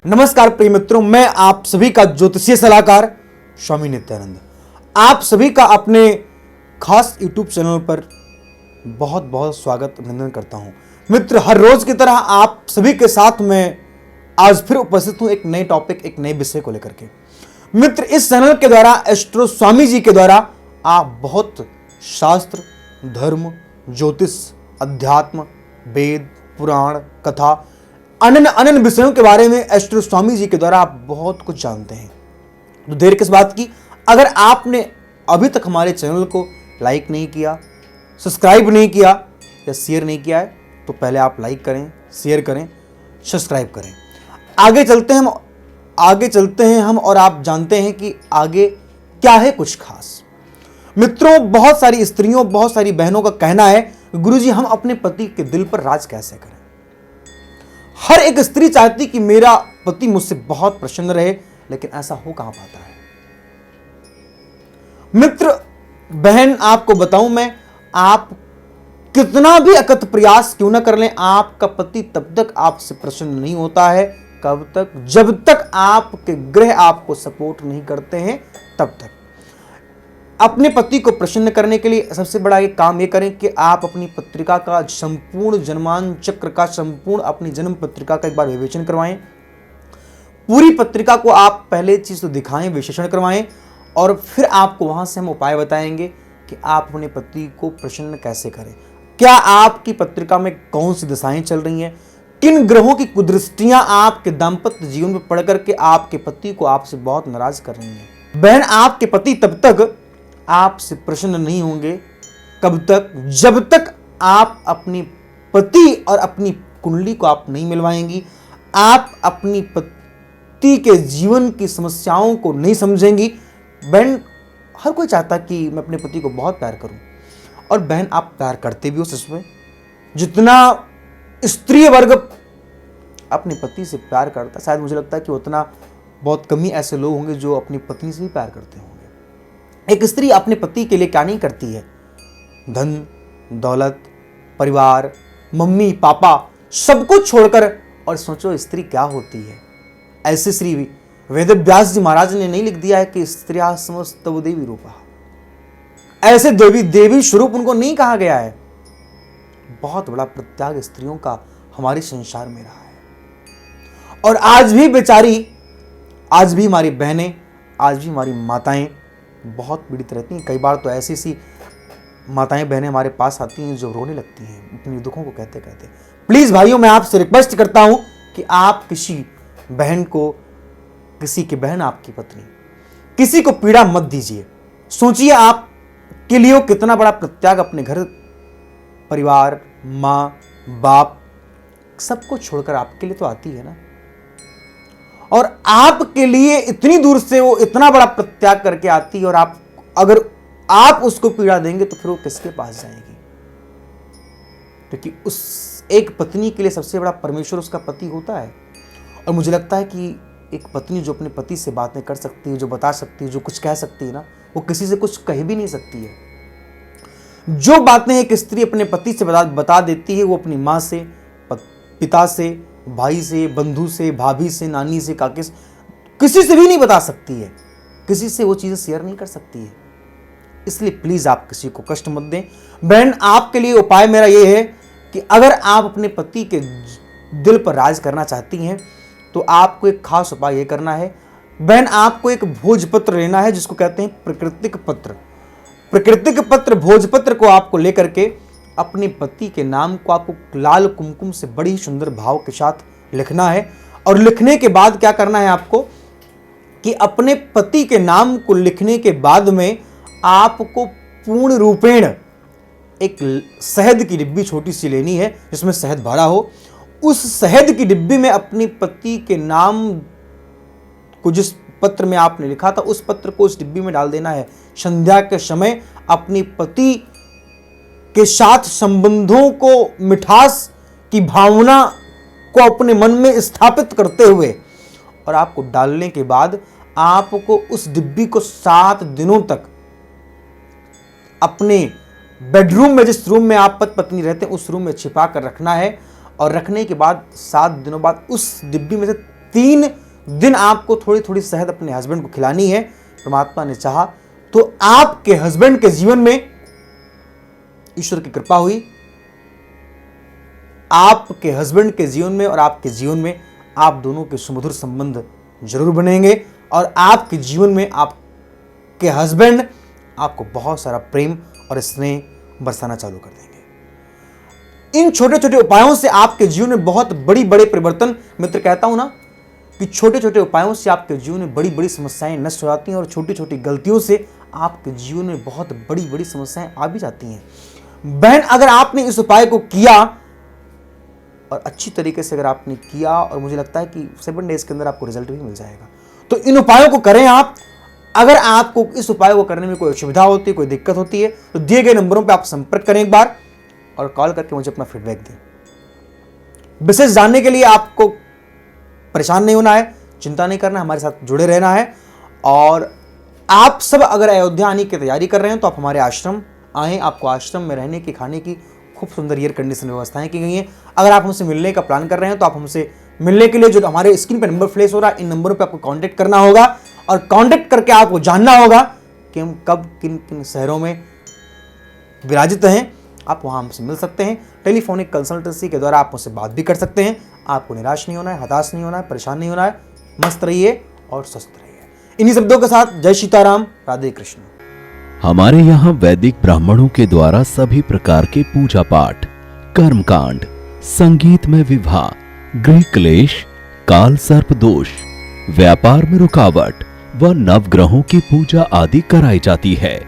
नमस्कार प्रिय मित्रों, मैं आप सभी का ज्योतिषीय सलाहकार स्वामी नित्यानंद आप सभी का अपने खास YouTube चैनल पर बहुत बहुत स्वागत अभिनंदन करता हूं। मित्र, हर रोज की तरह आप सभी के साथ मैं आज फिर उपस्थित हूं एक नए टॉपिक, एक नए विषय को लेकर के। मित्र, इस चैनल के द्वारा एस्ट्रो स्वामी जी के द्वारा आप बहुत शास्त्र, धर्म, ज्योतिष, अध्यात्म, वेद, पुराण, कथा, अनन विषयों के बारे में एस्ट्रो स्वामी जी के द्वारा आप बहुत कुछ जानते हैं। तो देर किस बात की, अगर आपने अभी तक हमारे चैनल को लाइक नहीं किया, सब्सक्राइब नहीं किया या शेयर नहीं किया है तो पहले आप लाइक करें, शेयर करें, सब्सक्राइब करें। आगे चलते हैं हम और आप जानते हैं कि आगे क्या है कुछ खास। मित्रों, बहुत सारी स्त्रियों, बहुत सारी बहनों का कहना है, गुरुजी हम अपने पति के दिल पर राज कैसे करें। हर एक स्त्री चाहती कि मेरा पति मुझसे बहुत प्रसन्न रहे, लेकिन ऐसा हो कहां पाता है। मित्र, बहन, आपको बताऊं मैं, आप कितना भी अकथ प्रयास क्यों ना कर लें, आपका पति तब तक आपसे प्रसन्न नहीं होता है। कब तक? जब तक आपके ग्रह आपको सपोर्ट नहीं करते हैं, तब तक। अपने पति को प्रसन्न करने के लिए सबसे बड़ा एक काम ये करें कि आप अपनी पत्रिका का संपूर्ण जन्मान चक्र का संपूर्ण अपनी जन्म पत्रिका का एक बार विवेचन करवाएं। पूरी पत्रिका को आप पहले चीज तो दिखाएं, विश्लेषण करवाएं, और फिर आपको वहां से हम उपाय बताएंगे कि आप अपने पति को प्रसन्न कैसे करें। क्या आपकी पत्रिका में कौन सी दशाएं चल रही हैं, किन ग्रहों की कुदृष्टियां आपके दाम्पत्य जीवन में पड़ करके आपके पति को आपसे बहुत नाराज कर रही हैं। बहन, आपके पति तब तक आपसे प्रसन्न नहीं होंगे, कब तक? जब तक आप अपनी पति और अपनी कुंडली को आप नहीं मिलवाएंगी, आप अपनी पति के जीवन की समस्याओं को नहीं समझेंगी। बहन, हर कोई चाहता कि मैं अपने पति को बहुत प्यार करूं, और बहन आप प्यार करते भी हो सच में। जितना स्त्री वर्ग अपने पति से प्यार करता, शायद मुझे लगता है कि उतना बहुत कमी ऐसे लोग होंगे जो अपनी पत्नी से भी प्यार करते होंगे। एक स्त्री अपने पति के लिए क्या नहीं करती है? धन दौलत, परिवार, मम्मी पापा सब कुछ छोड़कर। और सोचो स्त्री क्या होती है। ऐसी स्त्री भी वेद व्यास जी महाराज ने नहीं लिख दिया है कि स्त्रिया समस्तव देवी रूपा। ऐसे देवी स्वरूप उनको नहीं कहा गया है। बहुत बड़ा प्रत्याग स्त्रियों का हमारे संसार में रहा है। और आज भी बेचारी, आज भी हमारी बहनें, आज भी हमारी माताएं बहुत पीड़ित रहती हैं। कई बार तो ऐसी सी माताएं बहनें हमारे पास आती हैं जो रोने लगती हैं अपने दुखों को कहते कहते। प्लीज भाइयों, मैं आपसे रिक्वेस्ट करता हूं कि आप किसी बहन को, किसी की बहन आपकी पत्नी, किसी को पीड़ा मत दीजिए। सोचिए आप के लिए कितना बड़ा प्रत्याग, अपने घर परिवार, माँ बाप सबको छोड़कर आपके लिए तो आती है ना। और आपके लिए इतनी दूर से वो इतना बड़ा प्रत्याग करके आती है, और आप अगर आप उसको पीड़ा देंगे तो फिर वो किसके पास जाएगी? क्योंकि उस एक पत्नी के लिए सबसे बड़ा परमेश्वर उसका पति होता है। और मुझे लगता है कि एक पत्नी जो अपने पति से बातें कर सकती है, जो बता सकती है, जो कुछ कह सकती है ना, वो किसी से कुछ कह भी नहीं सकती है। जो बातें एक स्त्री अपने पति से बता देती है, वो अपनी माँ से, पिता से, भाई से, बंधु से, भाभी से, नानी से, काके से, किसी से भी नहीं बता सकती है। किसी से वो चीजें शेयर नहीं कर सकती है। इसलिए प्लीज आप किसी को कष्ट मत दें। बहन, आपके लिए उपाय मेरा ये है कि अगर आप अपने पति के दिल पर राज करना चाहती हैं तो आपको एक खास उपाय ये करना है। बहन, आपको एक भोजपत्र लेना है, जिसको कहते हैं प्राकृतिक पत्र। प्राकृतिक पत्र, भोजपत्र को आपको लेकर के अपने पति के नाम को आपको लाल कुमकुम से बड़ी सुंदर भाव के साथ लिखना है। और लिखने के बाद क्या करना है आपको कि अपने पति के नाम को लिखने के बाद में आपको पूर्ण रूपेण एक शहद की डिब्बी छोटी सी लेनी है, जिसमें शहद भरा हो। उस शहद की डिब्बी में अपने पति के नाम को, जिस पत्र में आपने लिखा था, उस पत्र को उस डिब्बी में डाल देना है। संध्या के समय अपने पति के साथ संबंधों को, मिठास की भावना को अपने मन में स्थापित करते हुए, और आपको डालने के बाद आपको उस डिब्बी को 7 दिनों तक अपने बेडरूम में, जिस रूम में आप पति पत्नी रहते हैं, उस रूम में छिपा कर रखना है। और रखने के बाद 7 दिनों बाद उस डिब्बी में से 3 दिन आपको थोड़ी थोड़ी शहद अपने हस्बैंड को खिलानी है। परमात्मा ने चाहा तो आपके हस्बैंड के जीवन में ईश्वर की कृपा हुई, आपके हस्बैंड के जीवन में और आपके जीवन में आप दोनों के सुमधुर संबंध जरूर बनेंगे और आपके जीवन में आपके हस्बैंड आपको बहुत सारा प्रेम और स्नेह बरसाना चालू कर देंगे। इन छोटे छोटे उपायों से आपके जीवन में बहुत बड़ी बड़े परिवर्तन, मित्र कहता हूं ना कि छोटे छोटे उपायों से आपके जीवन में बड़ी बड़ी समस्याएं नष्ट हो जाती हैं और छोटी छोटी गलतियों से आपके जीवन में बहुत बड़ी बड़ी समस्याएं आ भी जाती हैं। बहन, अगर आपने इस उपाय को किया और अच्छी तरीके से अगर आपने किया, और मुझे लगता है कि 7 डेज के अंदर आपको रिजल्ट भी मिल जाएगा, तो इन उपायों को करें आप। अगर आपको इस उपाय को करने में कोई असुविधा होती है, कोई दिक्कत होती है, तो दिए गए नंबरों पर आप संपर्क करें एक बार और कॉल करके मुझे अपना फीडबैक दें। विशेष जानने के लिए आपको परेशान नहीं होना है, चिंता नहीं करना, हमारे साथ जुड़े रहना है। और आप सब अगर अयोध्या आने की तैयारी कर रहे हैं तो आप हमारे आश्रम आएँ। आपको आश्रम में रहने की, खाने की खूब सुंदर एयर कंडीशन व्यवस्थाएं की गई हैं। अगर आप हमसे मिलने का प्लान कर रहे हैं तो आप हमसे मिलने के लिए जो हमारे स्क्रीन पर नंबर फ्लैश हो रहा है, इन नंबरों पर आपको कांटेक्ट करना होगा और कांटेक्ट करके आपको जानना होगा कि हम कब किन किन शहरों में विराजित हैं। आप वहां हमसे मिल सकते हैं। टेलीफोनिक कंसल्टेंसी के द्वारा आप मुझसे बात भी कर सकते हैं। आपको निराश नहीं होना है, हताश नहीं होना है, परेशान नहीं होना है। मस्त रहिए और स्वस्थ रहिए। इन्हीं शब्दों के साथ जय सीताराम, राधे कृष्ण। हमारे यहाँ वैदिक ब्राह्मणों के द्वारा सभी प्रकार के पूजा पाठ, कर्मकांड, संगीत में विवाह, गृह क्लेश, काल सर्प दोष, व्यापार में रुकावट व नवग्रहों की पूजा आदि कराई जाती है।